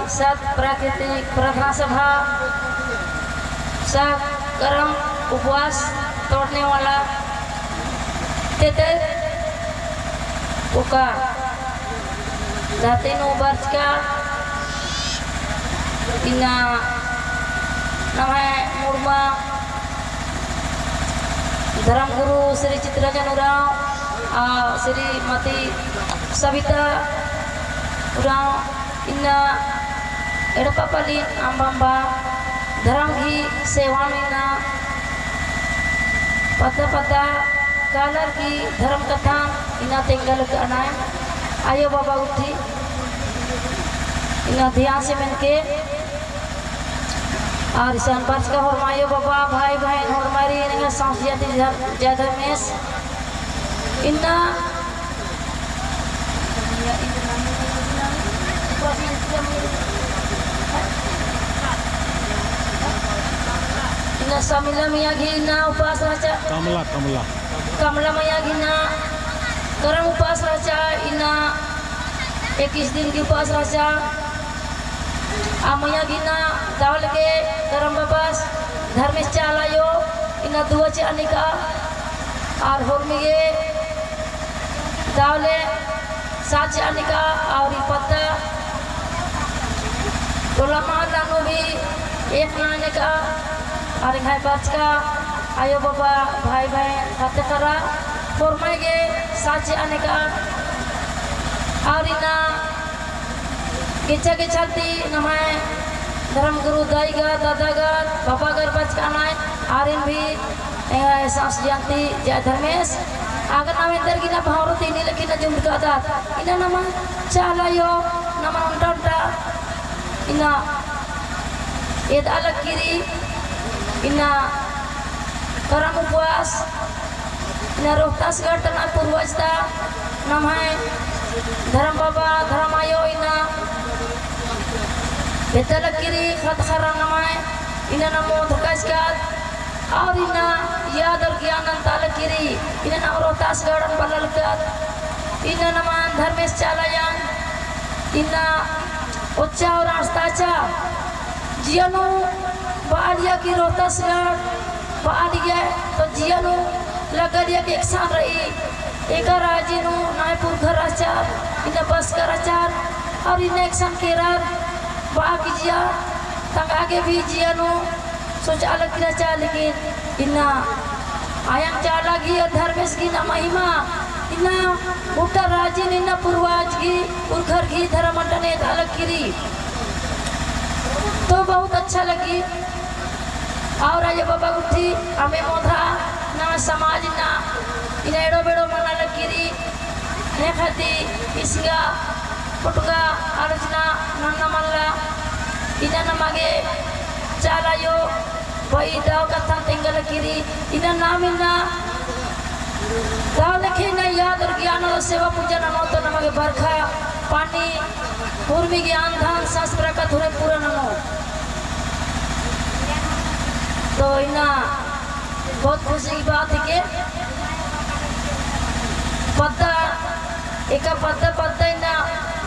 सत प्राकृतिक प्रार्थना सभा सब कर्म उपवास तोड़ने वाला तेते उका जाते नो वर्ष का इना namanya Murma धर्म गुरु श्री चित्ररंजन उरांव श्री मती सविता उरांव इन्ना एडपापली आंबांबा धर्म की सेवा मिलना पता पता कालर की धर्म कथा इन्ना तेंगल के अनाय आयो बाबा उठी इन्ना ध्यान से मिलके और ईशान पर्च का हरमायो बाबा भाई बहन हरमारी इनका सांस ज्यादा मेस इन्ना इन्ना समिला मिया घी ना उपास राजा कमला कमला कमला मिया घी ना करम उपास राजा इन्ना 21 दिन की उपास राजा amanya gina dawal ke dalam babas dharmis chalayo ina dua ci anika ar hormige dawle saci anika auri patta ulama lanu bi ek anika aring hai bachka ayo baba bhai bhai hate kara hormige saci anika aurina Kichcha चलती नमाय धर्म गुरु दाईगा दादागा बाबागर बचकानाय arene भी सांस जानती जय धर्मेश अगर नाम इंदर गिना भावरती नी लेकिन जुमका दात इना नमा चालायो नमा उंटा इना एद अलग किरी इना करम उपवास इना रोहतास गढ़ पूर्वजता नमाय धर्म बाबा धर्म आयो इना बेतल किरी खतखरा नमाय इना नमो धकासकात और इना याद और ज्ञान अंताल किरी इना नमरो तासगढ़ बलल कात इना नमान धर्मेश चालायान इना उच्चा और आस्ताचा जियानो बालिया की रोहतासगढ़ बालिया तो जियानो लगलिया के एक साथ रही एक राजीनु नायपुर घर आचार इना बस कर आचार और इना एक साथ केरार बाकी जिया तंग आगे भी जिया नो सोच अलग किया चाह लेकिन इन्ना आयम चाला की धर्मेश की ना महिमा इन्ना उठा राजीन इन्ना पूर्वाज की पुरखर की धर्म अंडने अलग किरी तो बहुत अच्छा लगी और आज बाबा उठी हमें मोधा ना समाज ना इन्हें एडो बेडो मना लग किरी ने खाती इसका पुटगा आलोचना नन्ना मल्ला इना नमागे चालायो भाई दाव कथा तेंगल किरी इना नाम इना दाव लिखे ना याद और ज्ञान और सेवा पूजन नमो तो नमागे बरखा पानी पूर्वी ज्ञान धान शास्त्र का थोड़े पूरा नमो तो इना बहुत खुशी की बात है कि पता एक पता इना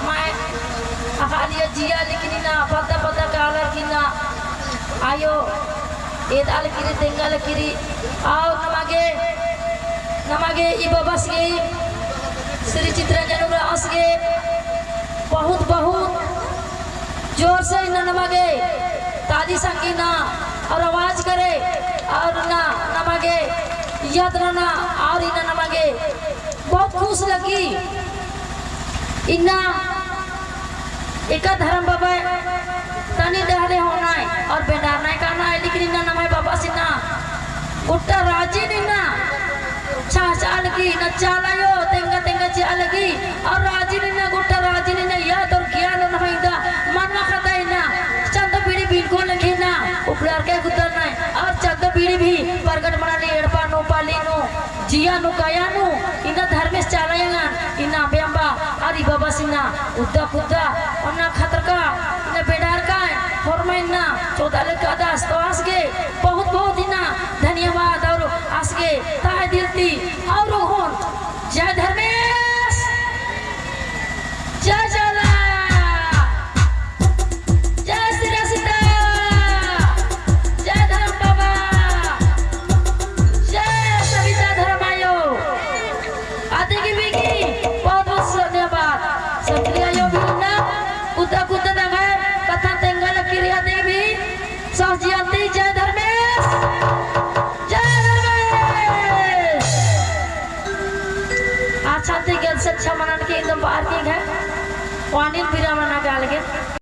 मैं अखालिया जिया लेकिन ना पता कालर की ना आयो एदाल किरी तेंगल किरी आओ नमागे इबा बस गई श्री चित्ररंजन उरांस के बहुत जोर से इना नमागे ताली संगीना और आवाज करे और ना नमागे याद रहना और इना नमागे बहुत खुश लगी इन्ना एक धर्म बाबा तनी डहरे होना है और बेदार नहीं करना है लेकिन इन्ना नमाय बाबा सिन्ना गुट्टा राजी निन्ना चाल की न चालायो तेंगा चाल की और राजी निन्ना गुट्टा राजी निन्ना याद और ज्ञान नमाइदा मन्ना खाता इन्ना चंद पीढ़ी बिल्कुल नहीं ना उपलार के गुत्तर नहीं और चंद पीढ़ी भी परगट मनाली एड़पा नो पाली नो जिया नो काया नो इन्ना धर्मेश चालायंगा इन्ना बेंबा आदि बाबा सिन्ना उद्दा पुद्दा अन्ना खतर का इन्ना बेडार का फरमाइना 14 का दास तो आसगे बहुत इन्ना धन्यवाद और आसगे ताहे दिलती और होन जय धर्मेश जय जाला सहजियंती जय धर्मेश जय धर्मेश। अच्छा थे गल से अच्छा मनन के एकदम पार्किंग है वानिल फिरा मना गाल के